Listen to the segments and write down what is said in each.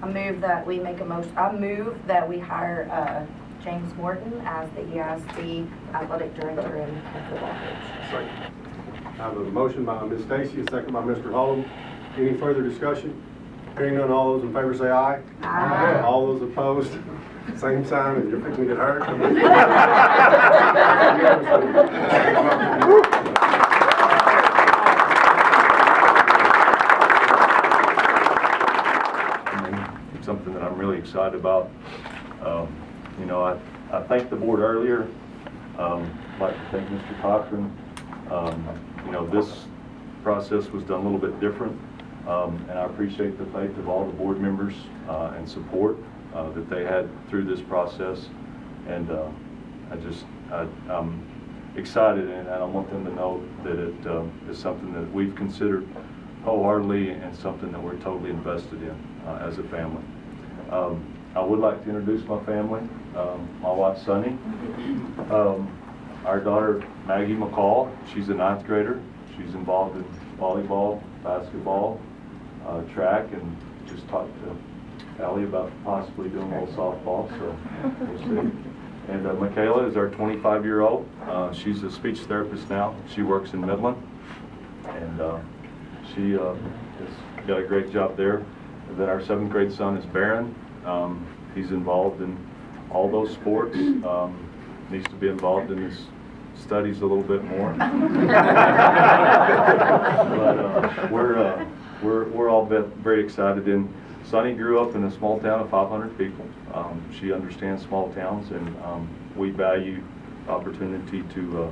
I move that we hire James Morton as the EISD athletic director and football coach. Second. I have a motion by Ms. Stacy, a second by Mr. Holland. Any further discussion? Hearing none, all those in favor say aye. Aye. All those opposed, same sign, and you're fixing to get hurt. Something that I'm really excited about. You know, I thanked the board earlier. I'd like to thank Mr. Cochran. You know, this process was done a little bit different, and I appreciate the faith of all the board members and support that they had through this process. And I'm excited, and I want them to know that it is something that we've considered wholeheartedly and something that we're totally invested in as a family. I would like to introduce my family. My wife, Sunny. Our daughter, Maggie McCall. She's a 9th grader. She's involved in volleyball, basketball, track, and just talked to Allie about possibly doing a little softball, so we'll see. And Michaela is our 25-year-old. She's a speech therapist now. She works in Midland, and she has got a great job there. And then our 7th grade son is Barron. He's involved in all those sports. Needs to be involved in his studies a little bit more. But we're all very excited. And Sunny grew up in a small town of 500 people. She understands small towns, and we value the opportunity to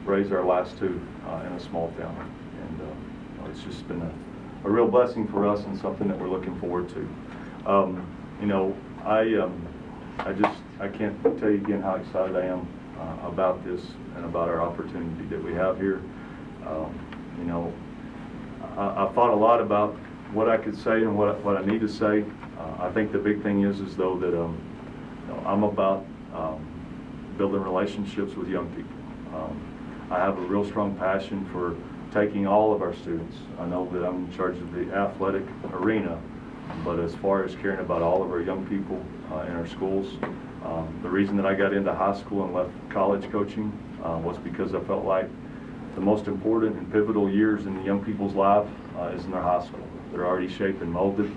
raise our last two in a small town. And it's just been a real blessing for us and something that we're looking forward to. You know, I can't tell you again how excited I am about this and about our opportunity that we have here. You know, I thought a lot about what I could say and what I need to say. I think the big thing is though that you know, I'm about building relationships with young people. I have a real strong passion for taking all of our students. I know that I'm in charge of the athletic arena, but as far as caring about all of our young people in our schools, the reason that I got into high school and left college coaching was because I felt like the most important and pivotal years in the young people's life is in their high school. They're already shaped and molded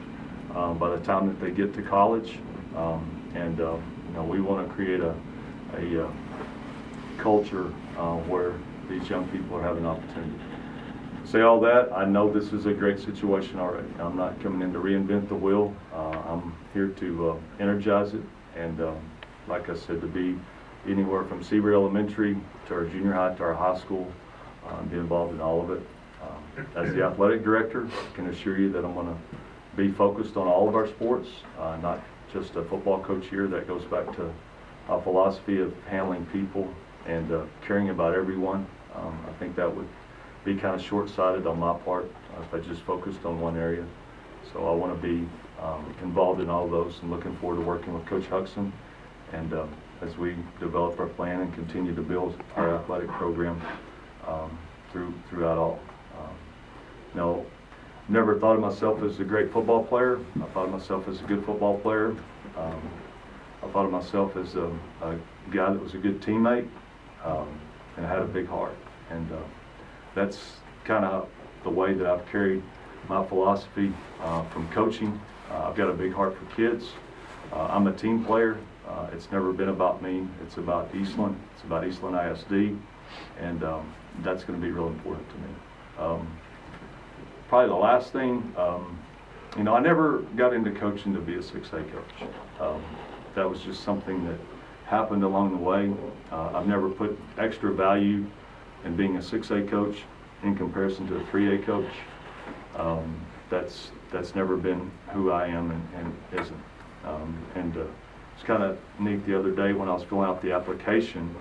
by the time that they get to college, and you know, we want to create a culture where these young people are having opportunity. Say all that, I know this is a great situation already. I'm not coming in to reinvent the wheel. I'm here to energize it, and like I said, to be anywhere from Seabury Elementary to our junior high to our high school, be involved in all of it. As the athletic director, I can assure you that I'm going to be focused on all of our sports, not just a football coach here. That goes back to a philosophy of handling people and caring about everyone. I think that would be kind of short-sighted on my part if I just focused on one area. So I want to be involved in all of those, and looking forward to working with Coach Huxon and as we develop our plan and continue to build our athletic program throughout all. No, never thought of myself as a great football player. I thought of myself as a good football player. I thought of myself as a guy that was a good teammate and had a big heart. And that's kind of the way that I've carried my philosophy from coaching. I've got a big heart for kids. I'm a team player. It's never been about me. It's about Eastland. It's about Eastland ISD, and that's going to be real important to me. Probably the last thing, you know, I never got into coaching to be a 6A coach. That was just something that happened along the way. I've never put extra value in being a 6A coach in comparison to a 3A coach. That's never been who I am and isn't. It's kind of neat. The other day when I was filling out the application,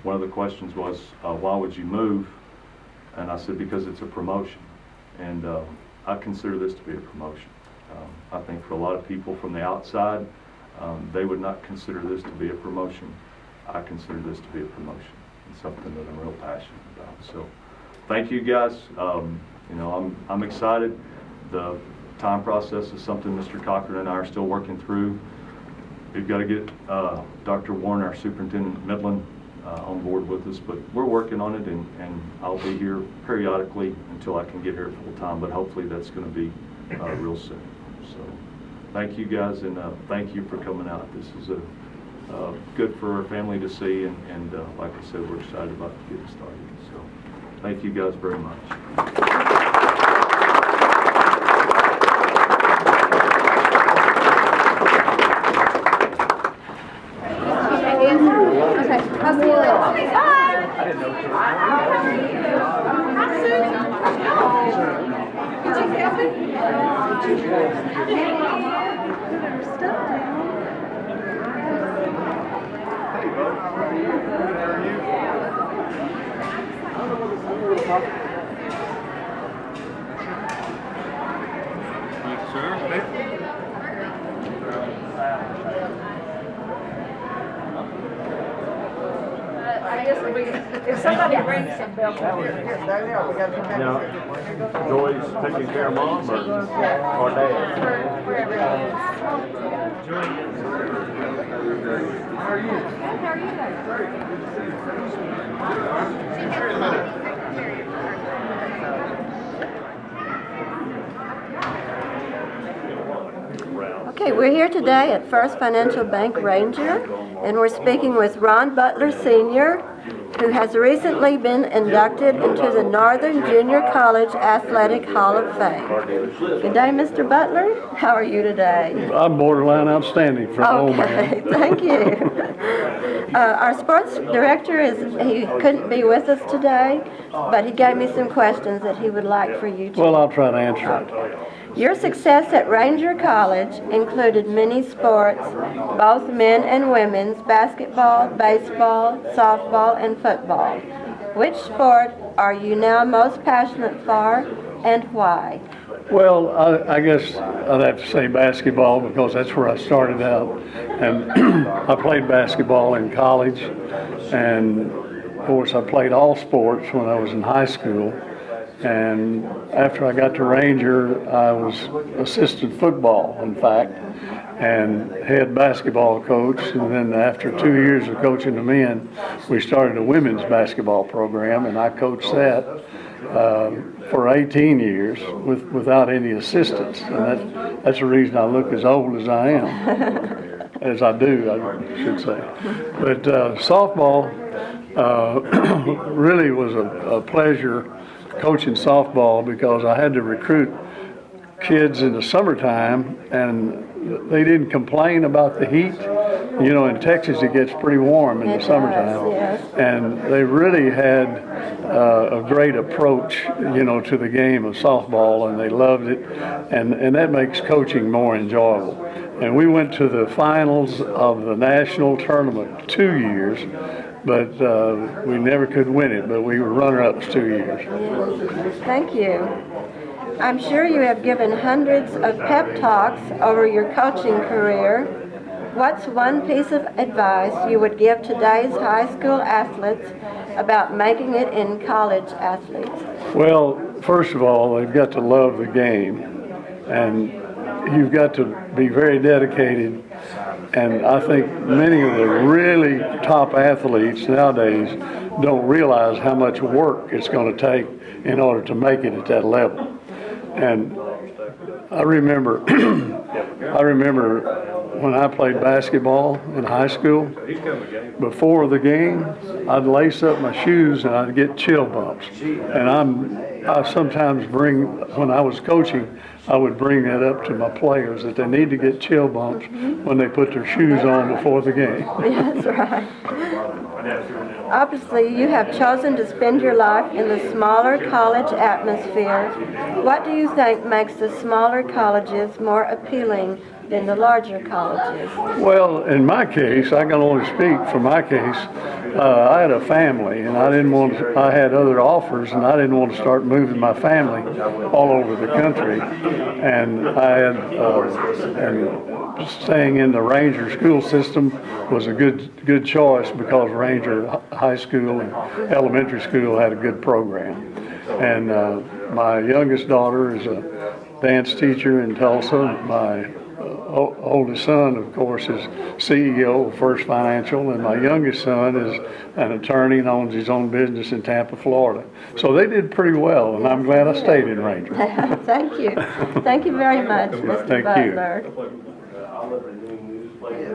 one of the questions was, why would you move? And I said, because it's a promotion. And I consider this to be a promotion. I think for a lot of people from the outside, they would not consider this to be a promotion. I consider this to be a promotion. It's something that I'm real passionate about. So thank you guys. You know, I'm excited. The time process is something Mr. Cochran and I are still working through. We've got to get Dr. Warren, our superintendent, Midland, on board with us, but we're working on it, and I'll be here periodically until I can get here full time, but hopefully that's going to be real soon. So thank you guys, and thank you for coming out. This is good for our family to see, and like I said, we're excited about getting started. So thank you guys very much. I guess if somebody brings some bills. Now, Joy's taking care of mom or dad? For everyone. How are you? Good, how are you guys? Okay, we're here today at First Financial Bank Ranger, and we're speaking with Ron Butler Sr., who has recently been inducted into the Northern Junior College Athletic Hall of Fame. Good day, Mr. Butler. How are you today? I'm borderline outstanding for an old man. Okay, thank you. Our sports director he couldn't be with us today, but he gave me some questions that he would like for you to. Well, I'll try to answer it. Your success at Ranger College included many sports, both men and women's, basketball, baseball, softball, and football. Which sport are you now most passionate for, and why? Well, I guess I'd have to say basketball because that's where I started out. And I played basketball in college, and of course I played all sports when I was in high school. And after I got to Ranger, I was assistant football, in fact, and head basketball coach. And then after 2 years of coaching the men, we started a women's basketball program, and I coached that for 18 years without any assistance. And that's the reason I look as old as I am, as I do, I should say. But softball really was a pleasure coaching softball because I had to recruit kids in the summertime, and they didn't complain about the heat. You know, in Texas it gets pretty warm in the summertime, yes. And they really had a great approach, you know, to the game of softball, and they loved it, and that makes coaching more enjoyable. And we went to the finals of the national tournament 2 years, but we never could win it, but we were runner-ups 2 years. Yes. Thank you. I'm sure you have given hundreds of pep talks over your coaching career. What's one piece of advice you would give today's high school athletes about making it in college athletes? Well, first of all, they've got to love the game, and you've got to be very dedicated. And I think many of the really top athletes nowadays don't realize how much work it's going to take in order to make it at that level. And I remember when I played basketball in high school, before the game, I'd lace up my shoes and I'd get chill bumps. And I sometimes when I was coaching, I would bring that up to my players, that they need to get chill bumps when they put their shoes on before the game. That's right. Obviously, you have chosen to spend your life in the smaller college atmosphere. What do you think makes the smaller colleges more appealing than the larger colleges? Well, in my case, I can only speak for my case. I had a family, and I had other offers, and I didn't want to start moving my family all over the country. And and staying in the Ranger school system was a good choice because Ranger High School and elementary school had a good program. And my youngest daughter is dance teacher in Tulsa. My oldest son, of course, is CEO of First Financial, and my youngest son is an attorney and owns his own business in Tampa, Florida. So they did pretty well, and I'm glad I stayed in Ranger. Thank you. Thank you very much, Mr. Thank you. Butler.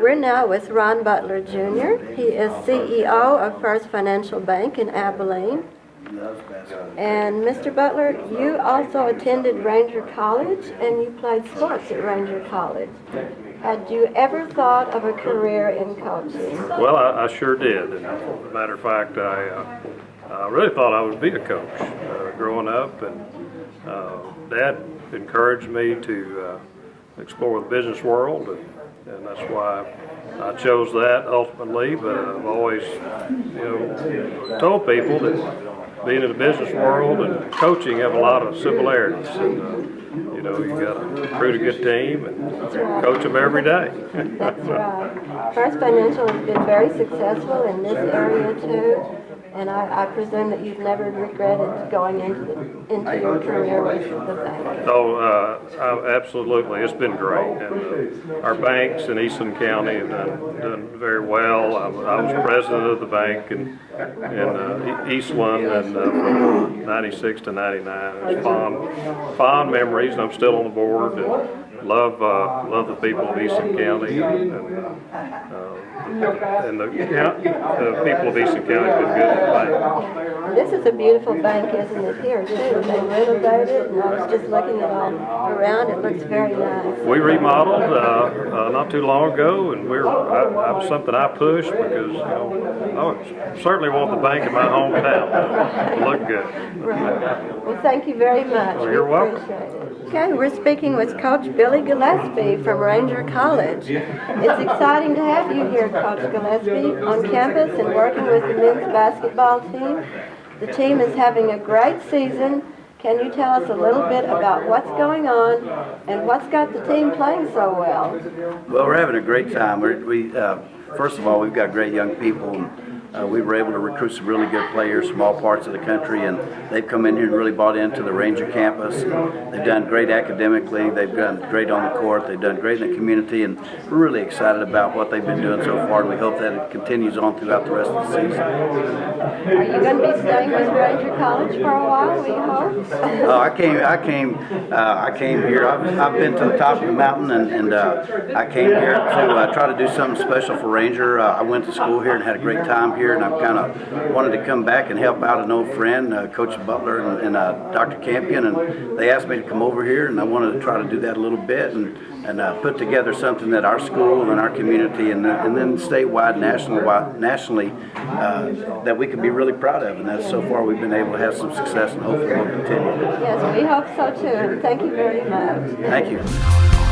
We're now with Ron Butler Jr. He is CEO of First Financial Bank in Abilene. And Mr. Butler, you also attended Ranger College and you played sports at Ranger College. Had you ever thought of a career in coaching? Well, I sure did. And as a matter of fact, I really thought I would be a coach growing up, and Dad encouraged me to explore the business world, and that's why I chose that ultimately. But I've always, told people that being in the business world and coaching have a lot of similarities. And, you got to recruit a good team and coach them every day. That's right. First Financial has been very successful in this area too, and I presume that you've never regretted going into your career with the bank. Oh, absolutely. It's been great. And our banks in Eastland County have done very well. I was president of the bank in Eastland and from 96 to 99. It was fond memories, and I'm still on the board. And love the people of Eastland County, and the people of Eastland County have been good at the bank. This is a beautiful bank, isn't it, here too? They renovated it, and I was just looking at all around. It looks very nice. We remodeled not too long ago, and that was something I pushed because I certainly want the bank in my hometown to look good. Right. Well, thank you very much. Well, you're welcome. Appreciate it. Okay, we're speaking with Coach Billy Gillespie from Ranger College. It's exciting to have you here, Coach Gillespie, on campus and working with the men's basketball team. The team is having a great season. Can you tell us a little bit about what's going on and what's got the team playing so well? Well, we're having a great time. First of all, we've got great young people. We were able to recruit some really good players from all parts of the country, and they've come in here and really bought into the Ranger campus. They've done great academically, they've done great on the court, they've done great in the community, and we're really excited about what they've been doing so far, and we hope that it continues on throughout the rest of the season. Are you going to be staying with Ranger College for a while, we hope? I came here. I've been to the top of the mountain, and I came here to try to do something special for Ranger. I went to school here and had a great time here, and I kind of wanted to come back and help out an old friend, Coach Butler and Dr. Campion, and they asked me to come over here, and I wanted to try to do that a little bit and put together something that our school and our community and then statewide, nationally, that we can be really proud of. And that's so far we've been able to have some success, and hopefully we'll continue. Yes, we hope so too. Thank you very much. Thank you.